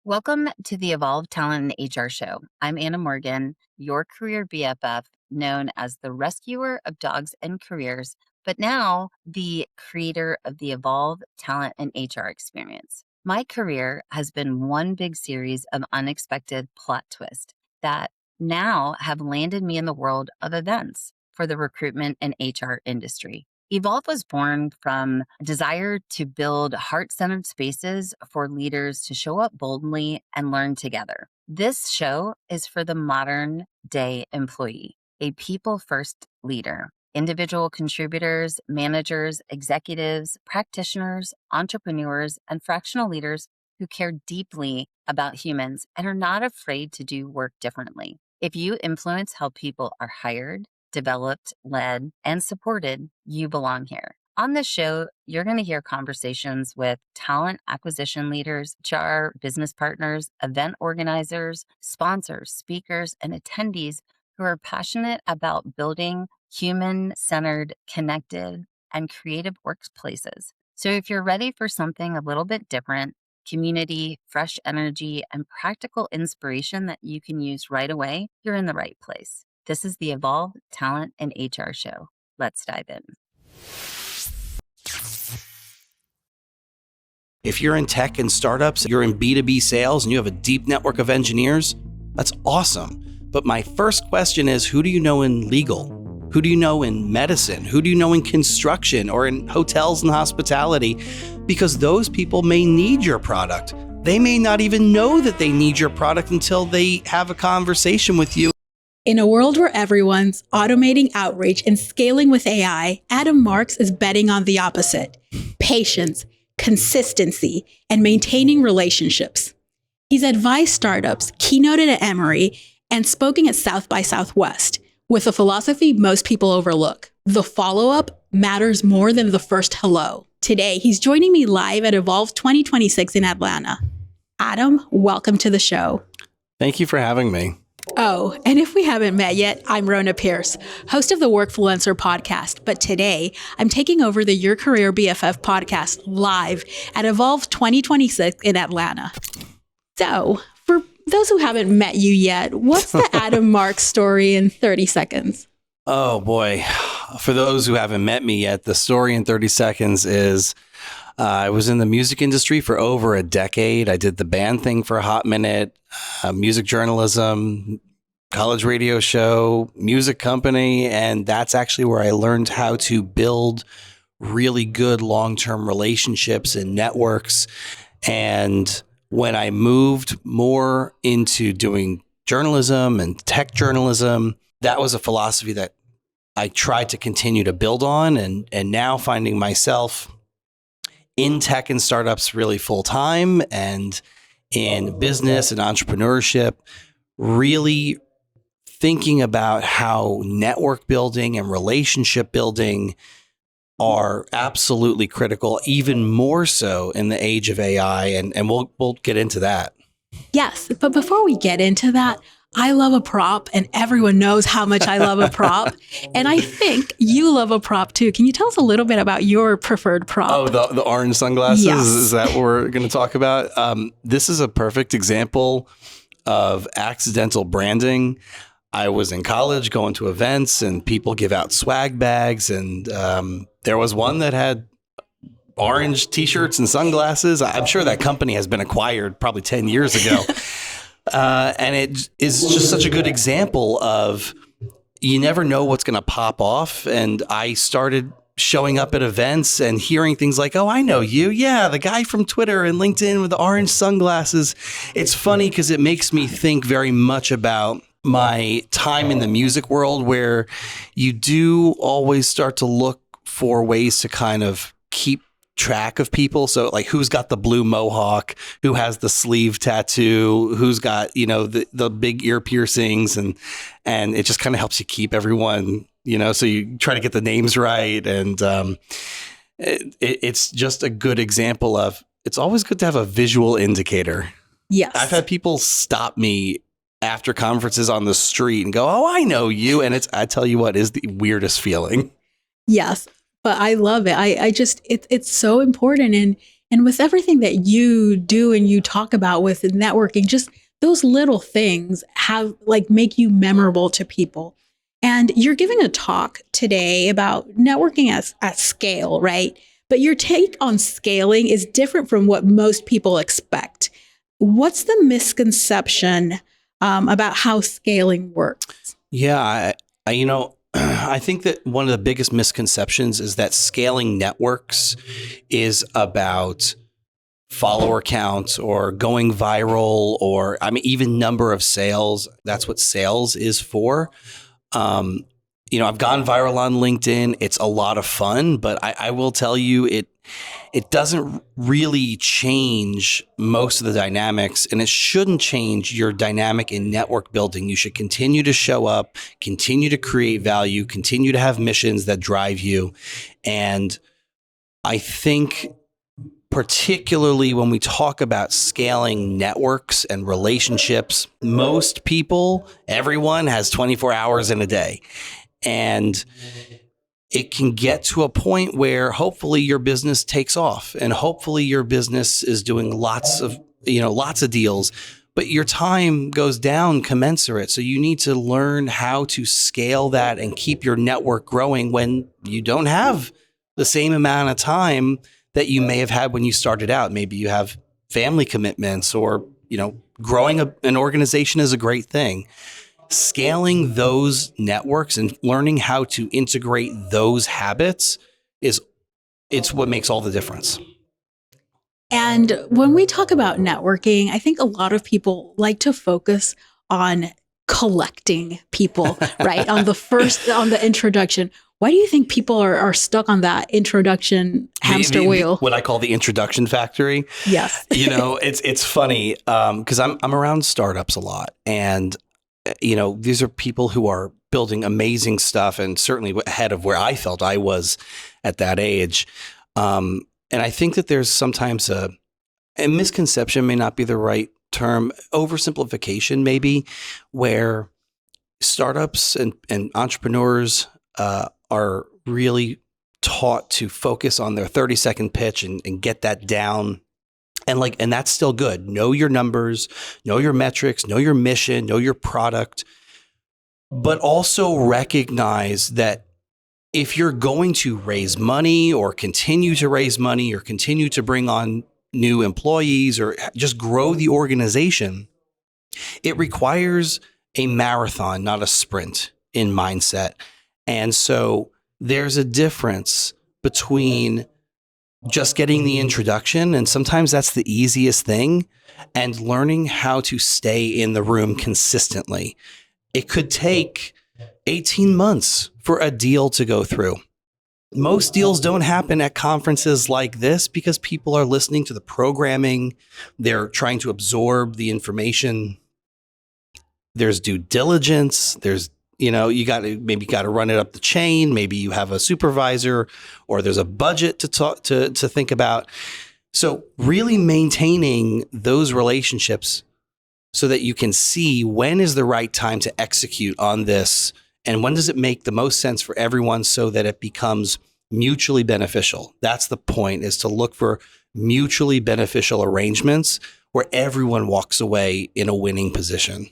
Welcome to the Evolve Talent and HR Show. I'm Anna Morgan, your career BFF, known as the rescuer of dogs and careers, but now the creator of the Evolve Talent and HR experience. My career has been one big series of unexpected plot twists that now have landed me in the world of events for the recruitment and HR industry. Evolve was born from a desire to build heart-centered spaces for leaders to show up boldly and learn together. This show is for the modern day employee, a people-first leader. Individual contributors, managers, executives, practitioners, entrepreneurs, and fractional leaders who care deeply about humans and are not afraid to do work differently. If you influence how people are hired, developed, led, and supported, you belong here. On this show, you're going to hear conversations with talent acquisition leaders, HR business partners, event organizers, sponsors, speakers, and attendees who are passionate about building human-centered, connected, and creative workplaces. So if you're ready for something a little bit different, community, fresh energy, and practical inspiration that you can use right away, you're in the right place. This is the Evolve Talent and HR Show. Let's dive in. If you're in tech and startups, you're in B2B sales, and you have a deep network of engineers, that's awesome. But my first question is, who do you know in legal? Who do you know in medicine? Who do you know in construction or in hotels and hospitality? Because those people may need your product. They may not even know that they need your product until they have a conversation with you. In a world where everyone's automating outreach and scaling with AI, Adam Marx is betting on the opposite: patience, consistency, and maintaining relationships. He's advised startups, keynoted at Emory, and spoken at South by Southwest with a philosophy most people overlook: the follow-up matters more than the first hello. Today, he's joining me live at Evolve 2026 in Atlanta. Adam, welcome to the show. Thank you for having me. Oh, and if we haven't met yet, I'm Rhona Pierce, host of the Workfluencer podcast. But today, I'm taking over the Your Career BFF podcast live at Evolve 2026 in Atlanta. So, for those who haven't met you yet, what's the Adam Marx story in 30 seconds? Oh boy. For those who haven't met me yet, the story in 30 seconds is I was in the music industry for over a decade. I did the band thing for a hot minute, music journalism, college radio show, music company. And that's actually where I learned how to build really good long-term relationships and networks. And when I moved more into doing journalism and tech journalism, that was a philosophy that I tried to continue to build on. And now finding myself in tech and startups really full time and in business and entrepreneurship, really thinking about how network building and relationship building are absolutely critical, even more so in the age of AI. And we'll get into that. Yes, but before we get into that, I love a prop, and everyone knows how much I love a prop. And I think you love a prop too. Can you tell us a little bit about your preferred prop? Oh, the orange sunglasses? Yes. Is that what we're going to talk about? This is a perfect example of accidental branding. I was in college going to events, and people give out swag bags. And there was one that had orange T-shirts and sunglasses. I'm sure that company has been acquired probably 10 years ago. And it is just such a good example of you never know what's going to pop off. And I started showing up at events and hearing things like, oh, I know you. Yeah, the guy from Twitter and LinkedIn with the orange sunglasses. It's funny because it makes me think very much about my time in the music world, where you do always start to look for ways to kind of keep track of people. So like, who's got the blue mohawk, who has the sleeve tattoo, who's got, the big ear piercings, and it just kind of helps you keep everyone, so you try to get the names right. And it's just a good example of, it's always good to have a visual indicator. Yes. I've had people stop me after conferences on the street and go, oh, I know you. And I tell you what, is the weirdest feeling. Yes. But I love it. I just, it's so important. And And with everything that you do and you talk about with networking, just those little things have like make you memorable to people. And you're giving a talk today about networking at scale, right? But your take on scaling is different from what most people expect. What's the misconception about how scaling works? Yeah, I think that one of the biggest misconceptions is that scaling networks is about follower count or going viral or, even number of sales. That's what sales is for. I've gone viral on LinkedIn. It's a lot of fun, but I will tell you it doesn't really change most of the dynamics, and it shouldn't change your dynamic in network building. You should continue to show up, continue to create value, continue to have missions that drive you. And I think particularly when we talk about scaling networks and relationships, most people, everyone has 24 hours in a day. And it can get to a point where hopefully your business takes off and hopefully your business is doing lots of deals, but your time goes down commensurate. So you need to learn how to scale that and keep your network growing when you don't have the same amount of time that you may have had when you started out. Maybe you have family commitments or, growing an organization is a great thing. Scaling those networks and learning how to integrate those habits it's what makes all the difference. And when we talk about networking, I think a lot of people like to focus on collecting people, right? On the introduction. Why do you think people are stuck on that introduction hamster wheel? What I call the introduction factory. Yes. It's funny because I'm around startups a lot, and these are people who are building amazing stuff and certainly ahead of where I felt I was at that age. And I think that there's sometimes a misconception, may not be the right term, oversimplification maybe, where startups and entrepreneurs are really taught to focus on their 30-second pitch and get that down. And that's still good. Know your numbers, know your metrics, know your mission, know your product, but also recognize that if you're going to raise money or continue to raise money or continue to bring on new employees or just grow the organization, it requires a marathon, not a sprint in mindset. And so there's a difference between just getting the introduction, and sometimes that's the easiest thing, and learning how to stay in the room consistently. It could take 18 months for a deal to go through. Most deals don't happen at conferences like this because people are listening to the programming. They're trying to absorb the information. There's due diligence. There's you got to run it up the chain. Maybe you have a supervisor or there's a budget to think about. So really maintaining those relationships so that you can see when is the right time to execute on this and when does it make the most sense for everyone so that it becomes mutually beneficial. That's the point, is to look for mutually beneficial arrangements where everyone walks away in a winning position.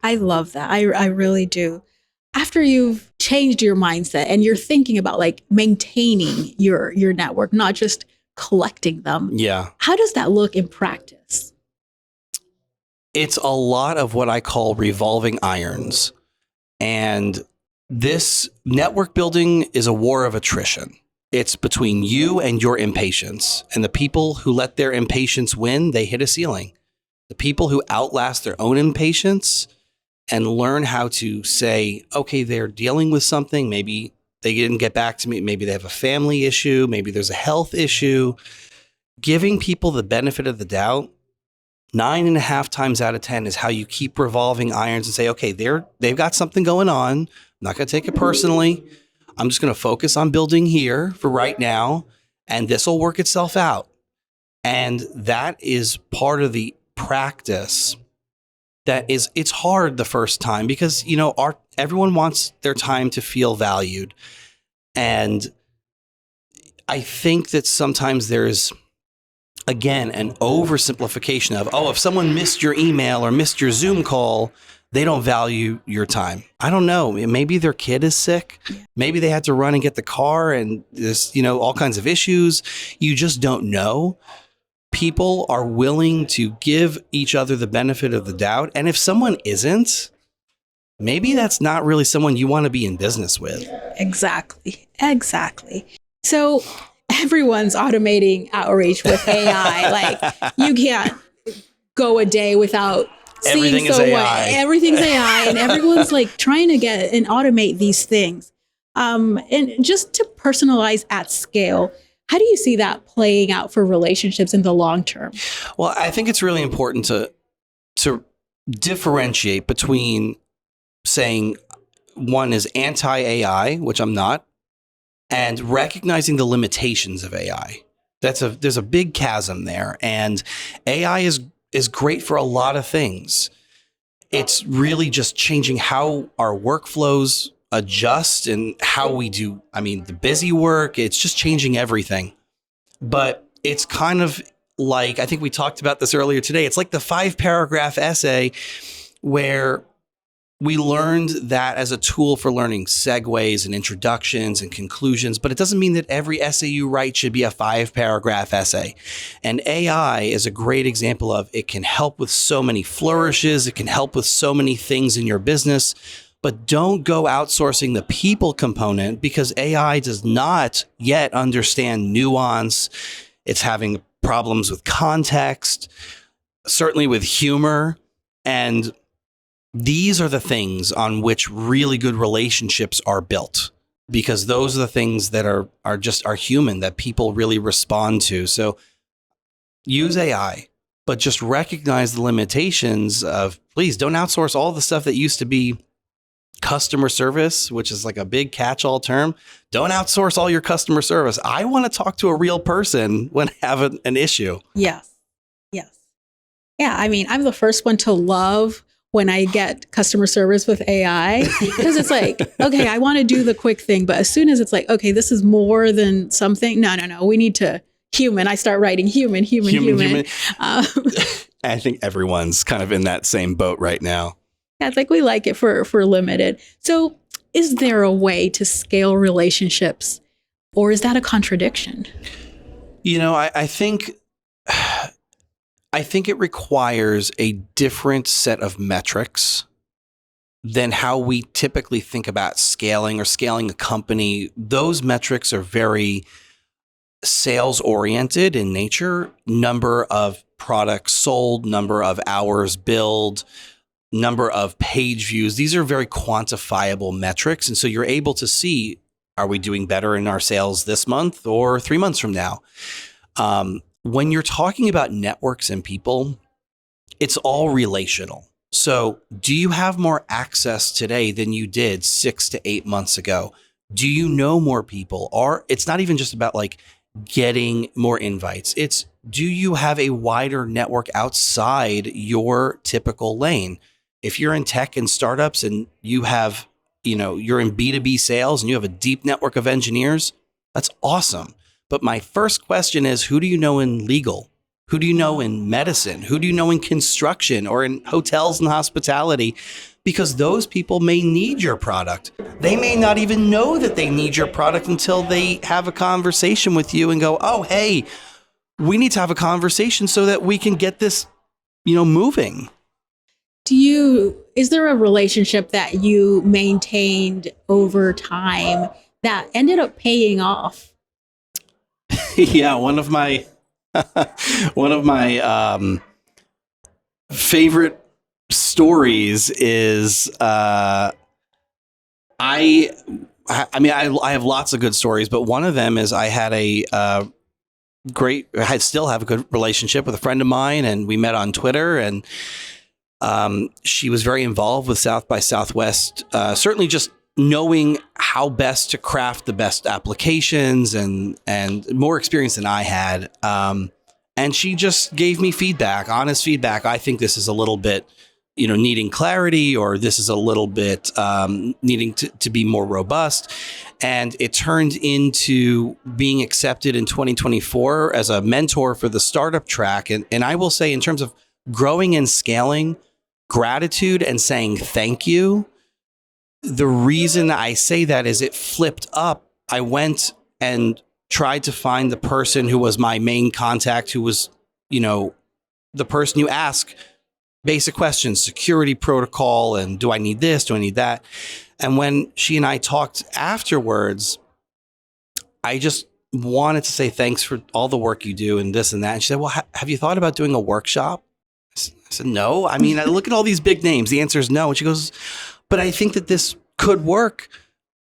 I love that. I really do. After you've changed your mindset and you're thinking about like maintaining your network, not just collecting them. Yeah. How does that look in practice? It's a lot of what I call revolving irons. And this network building is a war of attrition. It's between you and your impatience. And the people who let their impatience win, they hit a ceiling. The people who outlast their own impatience and learn how to say, okay, they're dealing with something. Maybe they didn't get back to me. Maybe they have a family issue. Maybe there's a health issue. Giving people the benefit of the doubt 9.5 times out of 10 is how you keep revolving irons and say, okay, they've got something going on. I'm not going to take it personally. I'm just going to focus on building here for right now, and this will work itself out. And that is part of the practice. It's hard the first time because, everyone wants their time to feel valued. And I think that sometimes there's again, an oversimplification of, oh, if someone missed your email or missed your Zoom call, they don't value your time. I don't know. Maybe their kid is sick. Maybe they had to run and get the car and this, all kinds of issues. You just don't know. People are willing to give each other the benefit of the doubt. And if someone isn't, maybe that's not really someone you want to be in business with. Exactly. So everyone's automating outreach with AI. Like, you can't go a day without Everything is AI. Everything's AI, and everyone's like trying to get and automate these things. And just to personalize at scale, how do you see that playing out for relationships in the long term? Well, I think it's really important to differentiate between saying one is anti-AI, which I'm not, and recognizing the limitations of AI. There's a big chasm there, and AI is great for a lot of things. It's really just changing how our workflows adjust and how we do, the busy work. It's just changing everything. But it's kind of like, I think we talked about this earlier today. It's like the 5-paragraph essay where we learned that as a tool for learning segues and introductions and conclusions, but it doesn't mean that every essay you write should be a 5-paragraph essay. And AI is a great example of it can help with so many flourishes. It can help with so many things in your business, but don't go outsourcing the people component because AI does not yet understand nuance. It's having problems with context, certainly with humor, and these are the things on which really good relationships are built, because those are the things that are human, that people really respond to. So use AI, but just recognize the limitations of, please don't outsource all the stuff that used to be customer service, which is like a big catch-all term. Don't outsource all your customer service. I want to talk to a real person when I have an issue. Yes. Yeah, I'm the first one to love when I get customer service with AI, because it's like, okay, I want to do the quick thing. But as soon as it's like, okay, this is more than something. No. We need to human. I start writing human. I think everyone's kind of in that same boat right now. Yeah, it's like we like it for limited. So is there a way to scale relationships, or is that a contradiction? I think it requires a different set of metrics than how we typically think about scaling or scaling a company. Those metrics are very sales oriented in nature. Number of products sold, number of hours billed, number of page views. These are very quantifiable metrics. And so you're able to see, are we doing better in our sales this month or 3 months from now? When you're talking about networks and people, it's all relational. So do you have more access today than you did 6 to 8 months ago? Do you know more people? Or it's not even just about like getting more invites. It's, do you have a wider network outside your typical lane? If you're in tech and startups and you have, you're in B2B sales and you have a deep network of engineers, that's awesome. But my first question is, who do you know in legal? Who do you know in medicine? Who do you know in construction or in hotels and hospitality? Because those people may need your product. They may not even know that they need your product until they have a conversation with you and go, oh, hey, we need to have a conversation so that we can get this, moving. Is there a relationship that you maintained over time that ended up paying off? Yeah, one of my favorite stories is I have lots of good stories, but one of them is I had I still have a good relationship with a friend of mine, and we met on Twitter, and she was very involved with South by Southwest, certainly just knowing how best to craft the best applications and more experience than I had. And she just gave me feedback, honest feedback. I think this is a little bit needing clarity, or this is a little bit needing to be more robust. And it turned into being accepted in 2024 as a mentor for the startup track. And I will say, in terms of growing and scaling, gratitude and saying thank you, the reason I say that is it flipped up. I went and tried to find the person who was my main contact, who was, the person you ask basic questions, security protocol, and do I need this? Do I need that? And when she and I talked afterwards, I just wanted to say thanks for all the work you do and this and that. And she said, well, have you thought about doing a workshop? I said, no. I mean, I look at all these big names. The answer is no. And she goes, but I think that this could work.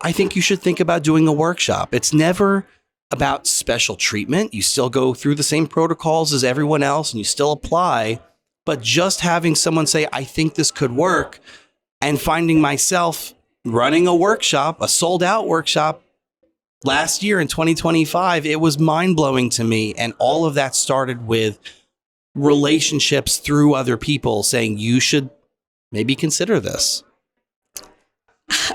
I think you should think about doing a workshop. It's never about special treatment. You still go through the same protocols as everyone else and you still apply. But just having someone say, I think this could work, and finding myself running a workshop, a sold out workshop last year in 2025, it was mind blowing to me. And all of that started with relationships through other people saying, you should maybe consider this.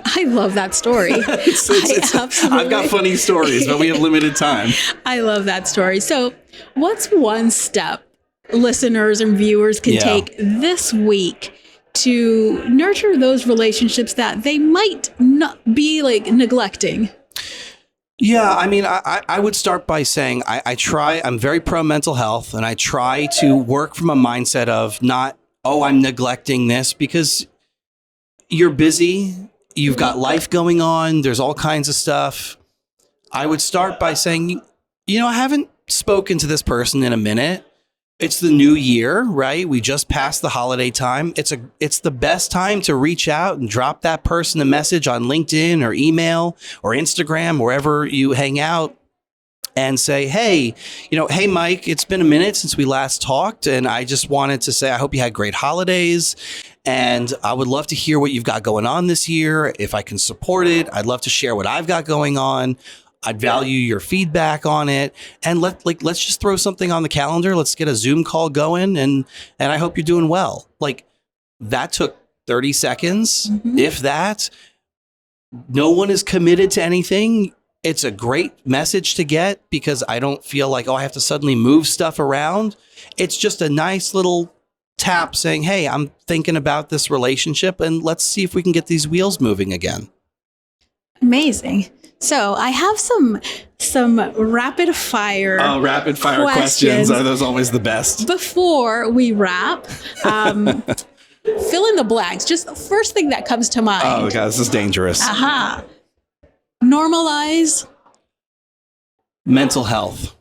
I love that story. I've got funny stories, but we have limited time. I love that story. So what's one step listeners and viewers can take this week to nurture those relationships that they might not be neglecting? Yeah, I mean, I would start by saying I'm very pro mental health, and I try to work from a mindset of not, I'm neglecting this, because you're busy, you've got life going on, there's all kinds of stuff. I would start by saying, I haven't spoken to this person in a minute. It's the new year, right? We just passed the holiday time. It's the best time to reach out and drop that person a message on LinkedIn or email or Instagram, wherever you hang out, and say, hey, hey, Mike, it's been a minute since we last talked. And I just wanted to say, I hope you had great holidays. And I would love to hear what you've got going on this year. If I can support it, I'd love to share what I've got going on. I'd value your feedback on it, and let's just throw something on the calendar. Let's get a Zoom call going, and I hope you're doing well. That took 30 seconds, if that. No one is committed to anything. It's a great message to get, because I don't feel like, I have to suddenly move stuff around. It's just a nice little tap saying, hey, I'm thinking about this relationship, and let's see if we can get these wheels moving again. Amazing. So I have some rapid fire. Oh, rapid fire questions. Are those always the best? Before we wrap, fill in the blanks. Just the first thing that comes to mind. Oh, God, this is dangerous. Normalize. Mental health.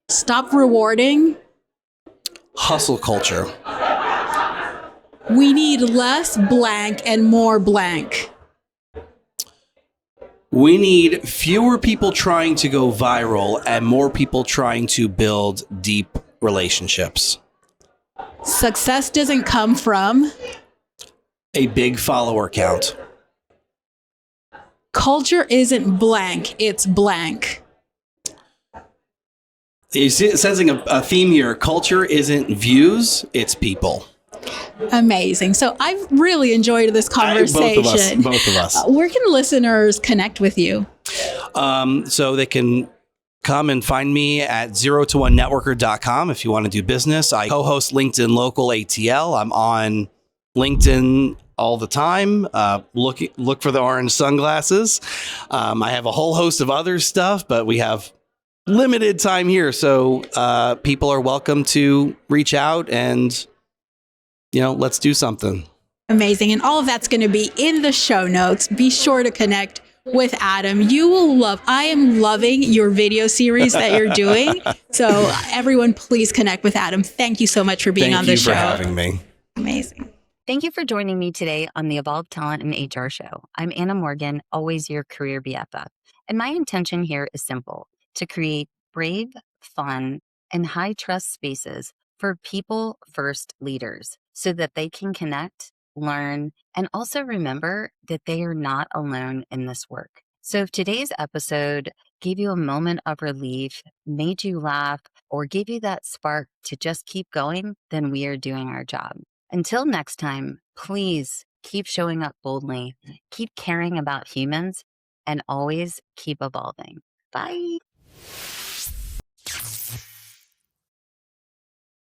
Stop rewarding. Hustle culture. We need less blank and more blank. We need fewer people trying to go viral and more people trying to build deep relationships. Success doesn't come from a big follower count. Culture isn't blank, it's blank. You're sensing a theme here. Culture isn't views, it's people. Amazing. So I've really enjoyed this conversation. Both of us. Where can listeners connect with you? So they can come and find me at 0to1networker.com if you want to do business. I co-host LinkedIn Local ATL. I'm on LinkedIn all the time. Look for the orange sunglasses. I have a whole host of other stuff, but we have limited time here. So people are welcome to reach out and let's do something. Amazing. And all of that's going to be in the show notes. Be sure to connect with Adam. You will I am loving your video series that you're doing. So everyone, please connect with Adam. Thank you so much for being on the show. Thank you for having me. Amazing. Thank you for joining me today on the Evolved Talent and HR Show. I'm Anna Morgan, always your career BFF. And my intention here is simple: to create brave, fun, and high trust spaces for people first leaders so that they can connect, learn, and also remember that they are not alone in this work. So if today's episode gave you a moment of relief, made you laugh, or gave you that spark to just keep going, then we are doing our job. Until next time, please keep showing up boldly, keep caring about humans, and always keep evolving. Bye.